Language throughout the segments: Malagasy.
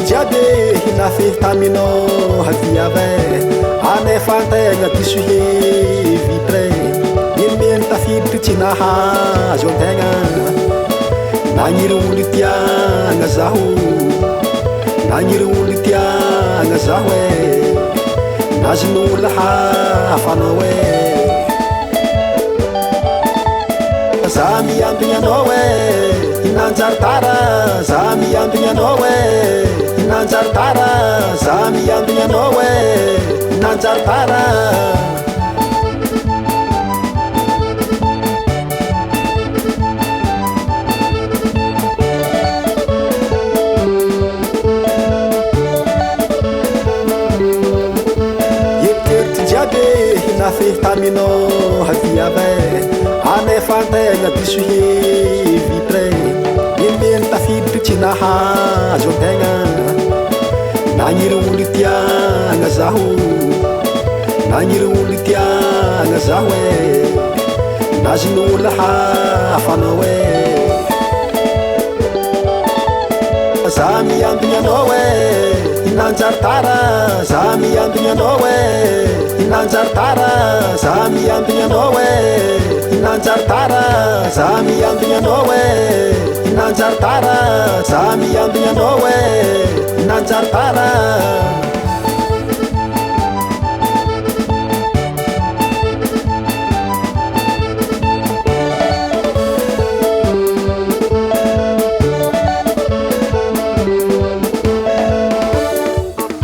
jiaby hinafehy taminao haviave anefantegna diso hevitre menimeny tafiditry tsy nahazo antegna nagniry olo tiagna zaho nagniry olo tiagna zaho nazon'olo hafanao za miambigny anao hinanjary tara za miambigny anao hinanjary tara za miambigny anao hinanjary tara eriteritry jiaby hinafehy taminao haviave anefantegna diso hevitre menimeny tafiditry tsy nahazo antegna nagniry olo tiagna zaho nagniry olo tiagna zaho nazon'olo hafanao za miambigny anao hinanjary tara za miambigny anao hinanjary tara za miambigny anao hinanjary tara za miambigny anao hinanjary tara za miambigny anao hinanjary tara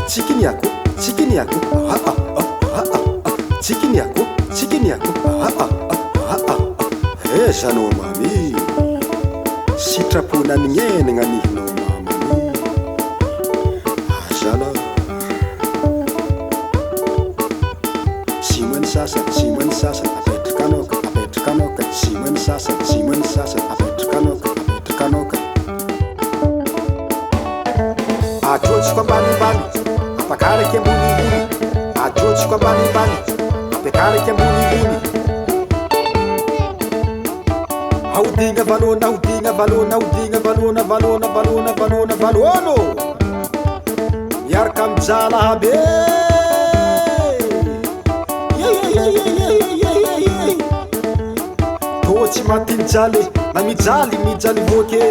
Chikiniako, chikiniako, chikiniako, chikiniako, zanao mami, sitrapona nignenagna anihinao mami, zala, simany sasa, apetrakanao ka, simany sasa, apetrakanao ka, atrotsiko ambanimbany. Apakaraky ambonimbony atrotsiko ambanimbany apakaraky ambonimbony aodigna valona aodigna valona aodigna valona valona valona valona valono miaraka amijala habe to tsy maty mijaly na mijaly voke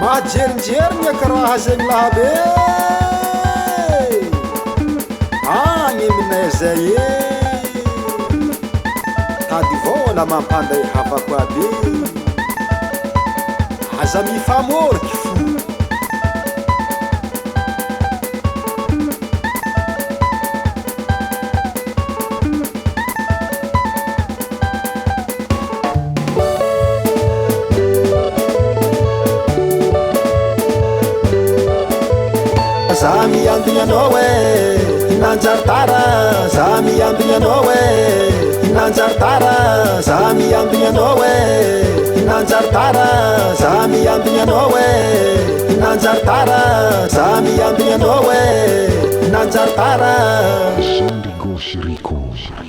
majerinjerigna karaha zegny lahabe agny aminay zay tady vola mampanday havako aby aza mifamoriky fo za miambigny anao hinanjary tara za miambigny anao hinanjary tara za miambigny anao hinanjary tara za miambigny anao hinanjary tara za miambigny anao hinanjary tara Sandy Ghost Records.